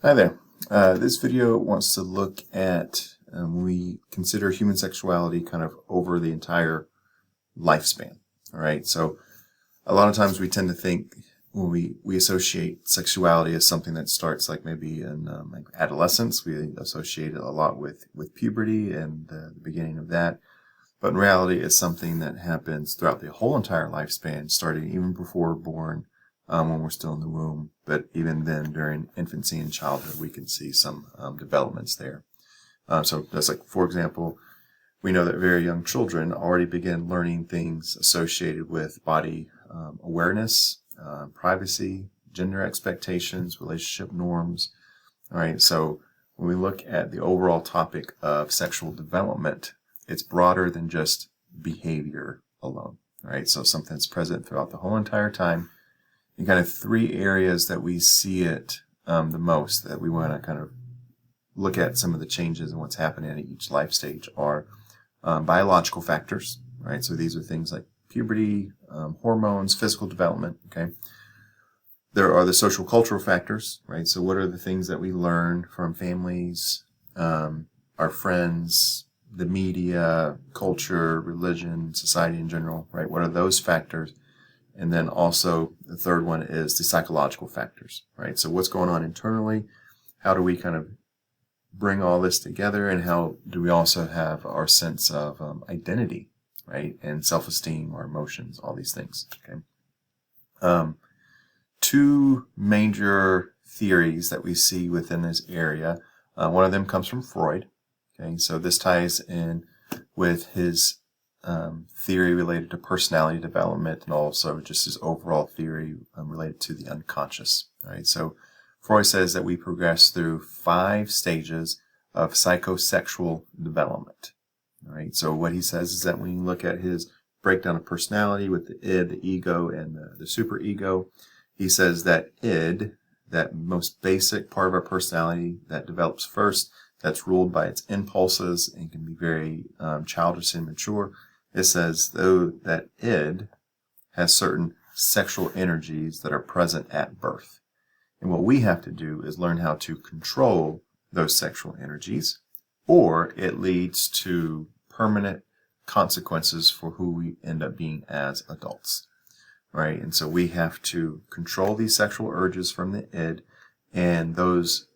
Hi there. This video wants to look at when we consider human sexuality kind of over the entire lifespan. All right, so a lot of times we tend to think when we associate sexuality as something that starts like maybe in like adolescence. We associate it a lot with puberty and the beginning of that. But in reality, it's something that happens throughout the whole entire lifespan, starting even before we're born, when we're still in the womb. But even then, during infancy and childhood, we can see some developments there. So that's like, for example, we know that very young children already begin learning things associated with body awareness, privacy, gender expectations, relationship norms. All right, so when we look at the overall topic of sexual development, it's broader than just behavior alone, right? So something that's present throughout the whole entire time. And kind of three areas that we see it the most, that we want to kind of look at some of the changes and what's happening at each life stage are biological factors, right? So these are things like puberty, hormones, physical development, okay? There are the social cultural factors, right? So what are the things that we learn from families, our friends, the media, culture, religion, society in general, right? What are those factors? And then also the third one is the psychological factors, right? So what's going on internally? How do we kind of bring all this together? And how do we also have our sense of identity, right? And self-esteem, our emotions, all these things, okay? Two major theories that we see within this area. One of them comes from Freud. Okay, so this ties in with his theory related to personality development and also just his overall theory related to the unconscious. Right, so Freud says that we progress through 5 stages of psychosexual development. All right, so what he says is that when you look at his breakdown of personality with the id, the ego, and the superego, he says that id, that most basic part of our personality that develops first, that's ruled by its impulses and can be very childish and immature. It says, though, that id has certain sexual energies that are present at birth. And what we have to do is learn how to control those sexual energies, or it leads to permanent consequences for who we end up being as adults. Right? And so we have to control these sexual urges from the id, and those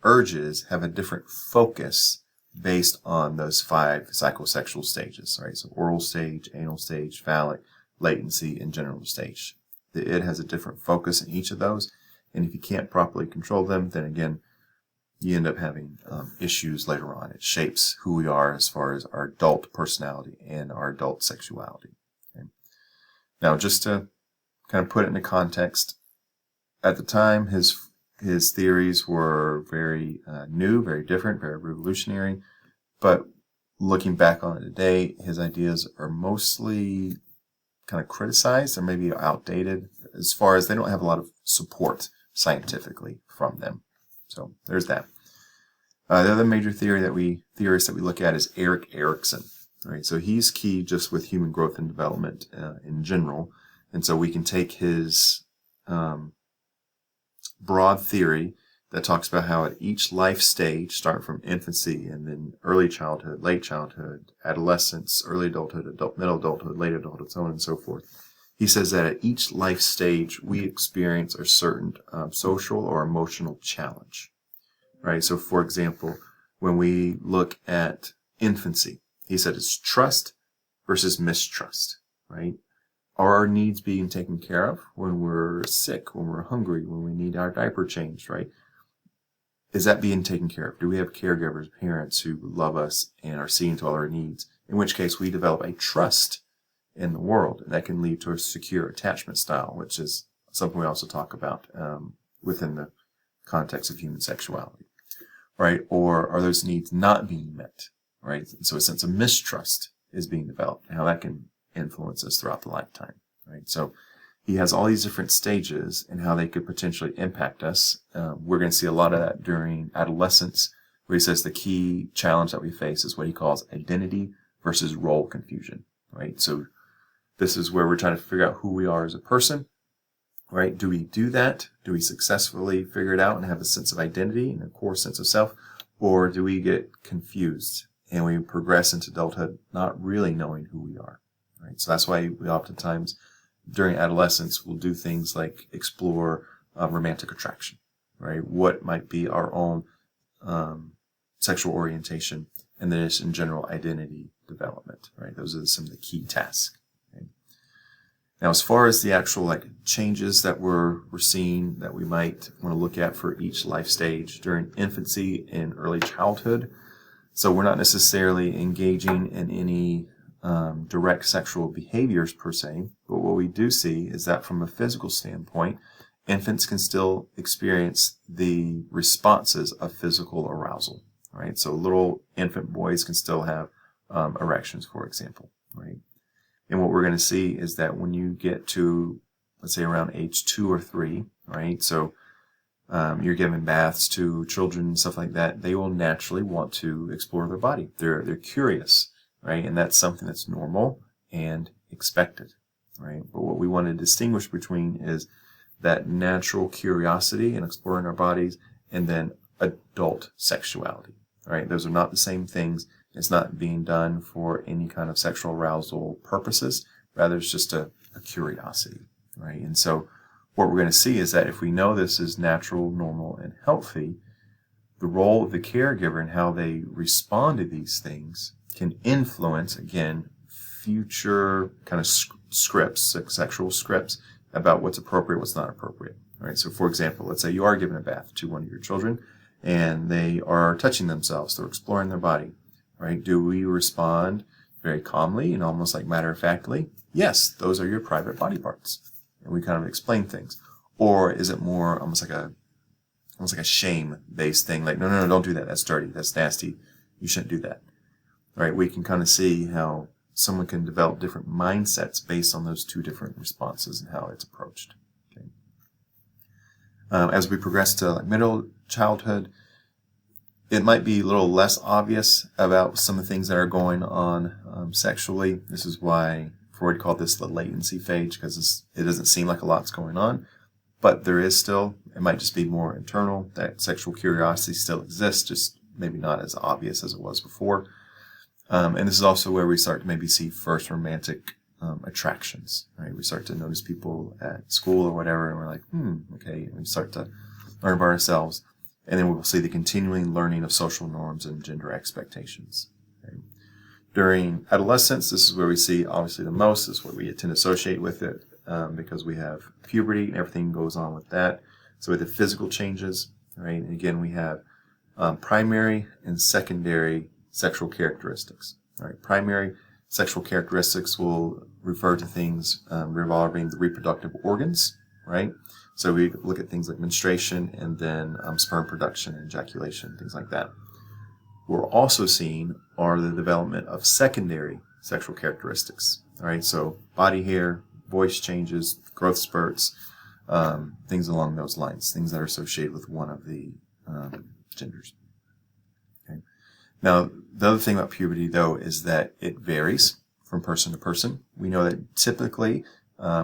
urges have a different focus based on those 5 psychosexual stages, right? So oral stage, anal stage, phallic, latency, and genital stage. The id has a different focus in each of those, and if you can't properly control them, then again, you end up having issues later on. It shapes who we are as far as our adult personality and our adult sexuality. Okay? Now, just to kind of put it into context, at the time, his theories were very new, very different, very revolutionary. But looking back on it today, his ideas are mostly kind of criticized or maybe outdated as far as they don't have a lot of support scientifically from them. So there's that. The other major theorist that we look at is Erik Erikson. Right? So he's key just with human growth and development in general. And so we can take his broad theory that talks about how at each life stage, starting from infancy and then early childhood, late childhood, adolescence, early adulthood, middle adulthood, late adulthood, so on and so forth. He says that at each life stage, we experience a certain social or emotional challenge. Right? So, for example, when we look at infancy, he said it's trust versus mistrust. Right? Are our needs being taken care of when we're sick, when we're hungry, when we need our diaper changed, right? Is that being taken care of? Do we have caregivers, parents who love us and are seeing to all our needs? In which case we develop a trust in the world, and that can lead to a secure attachment style, which is something we also talk about within the context of human sexuality, right? Or are those needs not being met, right? And so a sense of mistrust is being developed, and how that can influence us throughout the lifetime, right? So he has all these different stages and how they could potentially impact us. We're going to see a lot of that during adolescence, where he says the key challenge that we face is what he calls identity versus role confusion, right? So this is where we're trying to figure out who we are as a person, right? Do we do that? Do we successfully figure it out and have a sense of identity and a core sense of self? Or do we get confused and we progress into adulthood not really knowing who we are, right? So that's why we oftentimes during adolescence will do things like explore romantic attraction, right? What might be our own sexual orientation, and then just in general identity development, right? Those are some of the key tasks. Okay? Now, as far as the actual changes that we're seeing that we might want to look at for each life stage during infancy and early childhood, so we're not necessarily engaging in any direct sexual behaviors per se, but what we do see is that from a physical standpoint, infants can still experience the responses of physical arousal, right? So little infant boys can still have erections, for example, right? And what we're going to see is that when you get to, let's say, around age 2 or 3, right? So you're giving baths to children and stuff like that, they will naturally want to explore their body. They're curious, right? And that's something that's normal and expected, right? But what we want to distinguish between is that natural curiosity and exploring our bodies and then adult sexuality, right? Those are not the same things. It's not being done for any kind of sexual arousal purposes. Rather, it's just a curiosity, right? And so what we're going to see is that if we know this is natural, normal, and healthy, the role of the caregiver and how they respond to these things can influence, again, future kind of scripts, sexual scripts about what's appropriate, what's not appropriate. Right? So, for example, let's say you are giving a bath to one of your children and they are touching themselves, they're exploring their body. Right? Do we respond very calmly and almost like matter-of-factly? Yes, those are your private body parts. And we kind of explain things. Or is it more almost like a shame-based thing? Like, no, don't do that. That's dirty. That's nasty. You shouldn't do that. Right? We can kind of see how someone can develop different mindsets based on those two different responses and how it's approached. Okay. As we progress to middle childhood, it might be a little less obvious about some of the things that are going on sexually. This is why Freud called this the latency phase, because it doesn't seem like a lot's going on, but there is still. It might just be more internal. That sexual curiosity still exists, just maybe not as obvious as it was before. And this is also where we start to maybe see first romantic attractions, right? We start to notice people at school or whatever, and we're like, okay. And we start to learn about ourselves. And then we'll see the continuing learning of social norms and gender expectations. Okay? During adolescence, this is where we see obviously the most. This is what we tend to associate with it because we have puberty and everything goes on with that. So with the physical changes, right? And again, we have primary and secondary sexual characteristics. Right? Primary sexual characteristics will refer to things revolving the reproductive organs, right? So we look at things like menstruation and then sperm production and ejaculation, things like that. What we're also seeing are the development of secondary sexual characteristics. All right, so body hair, voice changes, growth spurts, things along those lines, things that are associated with one of the genders. Okay. Now, the other thing about puberty, though, is that it varies from person to person. We know that typically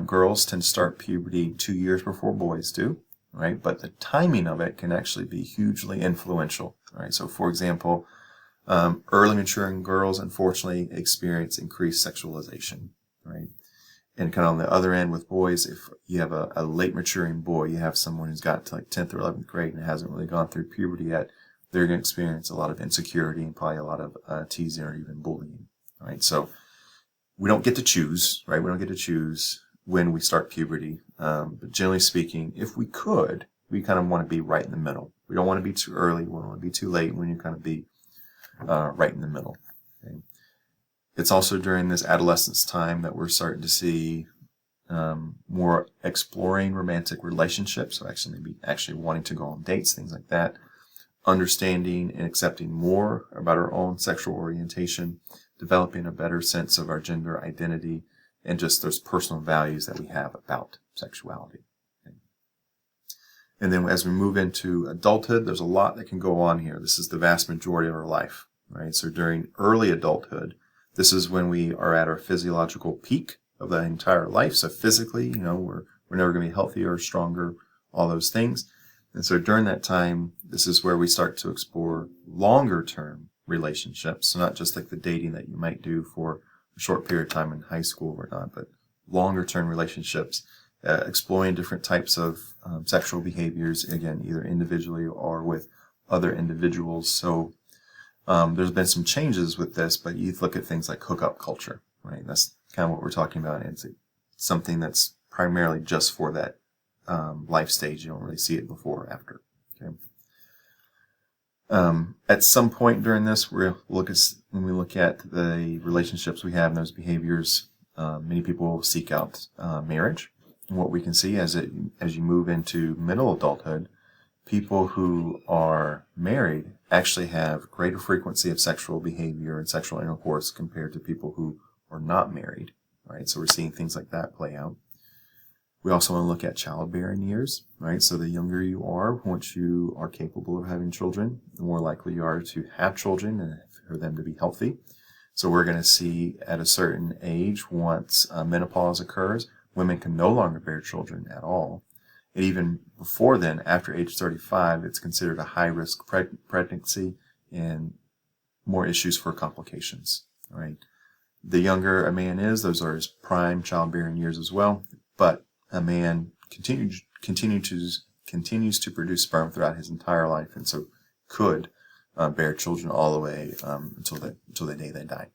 girls tend to start puberty 2 years before boys do, right? But the timing of it can actually be hugely influential, right? So, for example, early maturing girls, unfortunately, experience increased sexualization, right? And kind of on the other end with boys, if you have a late maturing boy, you have someone who's got to like 10th or 11th grade and hasn't really gone through puberty yet, they're going to experience a lot of insecurity and probably a lot of teasing or even bullying, right? So we don't get to choose, right? We don't get to choose when we start puberty. But generally speaking, if we could, we kind of want to be right in the middle. We don't want to be too early. We don't want to be too late. We need to kind of be right in the middle. Okay? It's also during this adolescence time that we're starting to see more exploring romantic relationships. So actually wanting to go on dates, things like that. Understanding and accepting more about our own sexual orientation, developing a better sense of our gender identity, and just those personal values that we have about sexuality. Okay. And then as we move into adulthood, there's a lot that can go on here. This is the vast majority of our life, right? So during early adulthood, this is when we are at our physiological peak of the entire life. So physically, we're We're never going to be healthier or stronger, all those things. And so during that time, this is where we start to explore longer term relationships. So not just like the dating that you might do for a short period of time in high school or not, but longer term relationships, exploring different types of sexual behaviors, again, either individually or with other individuals. So there's been some changes with this, but you look at things like hookup culture, right? That's kind of what we're talking about. It's something that's primarily just for that life stage. You don't really see it before or after. Okay. At some point during this, when we look at the relationships we have and those behaviors, many people will seek out marriage. And what we can see as you move into middle adulthood, people who are married actually have greater frequency of sexual behavior and sexual intercourse compared to people who are not married. Right, so we're seeing things like that play out. We also want to look at childbearing years, right? So the younger you are, once you are capable of having children, the more likely you are to have children and for them to be healthy. So we're going to see at a certain age, once menopause occurs, women can no longer bear children at all. And even before then, after age 35, it's considered a high-risk pregnancy and more issues for complications, right? The younger a man is, those are his prime childbearing years as well. But a man continues to produce sperm throughout his entire life, and so could bear children all the way until the day they die.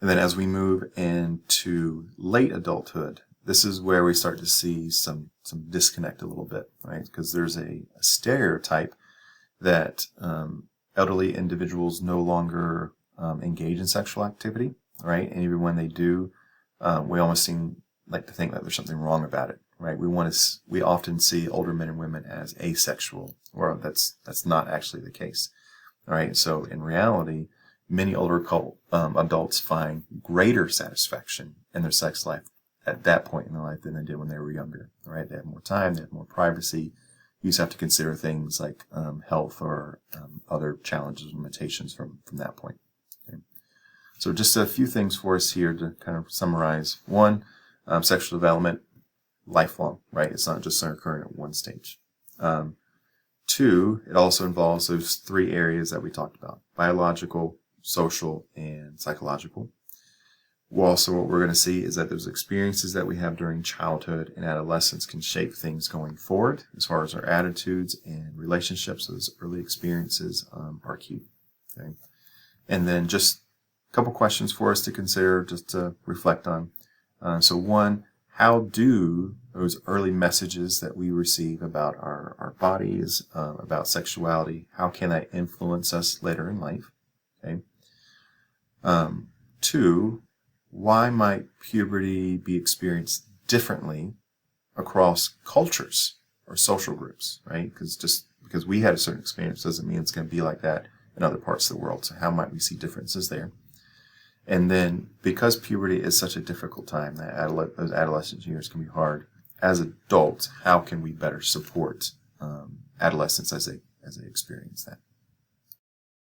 And then as we move into late adulthood, this is where we start to see some disconnect a little bit, right? Because there's a stereotype that elderly individuals no longer engage in sexual activity, right? And even when they do, we almost seem like to think that there's something wrong about it, right? We often see older men and women as asexual, or that's not actually the case, right? So in reality, many older adults find greater satisfaction in their sex life at that point in their life than they did when they were younger, right? They have more time, they have more privacy. You just have to consider things like health or other challenges, limitations from that point. Okay. So just a few things for us here to kind of summarize. One, sexual development, lifelong, right? It's not just occurring at one stage. Two, it also involves those three areas that we talked about: biological, social, and psychological. Also, what we're going to see is that those experiences that we have during childhood and adolescence can shape things going forward as far as our attitudes and relationships. Those early experiences are key. Okay? And then just a couple questions for us to consider, just to reflect on. So one, how do those early messages that we receive about our bodies, about sexuality, how can that influence us later in life? Okay. Two, why might puberty be experienced differently across cultures or social groups, right? Because just because we had a certain experience doesn't mean it's going to be like that in other parts of the world. So how might we see differences there? And then because puberty is such a difficult time, those adolescent years can be hard, as adults, how can we better support adolescents as they experience that?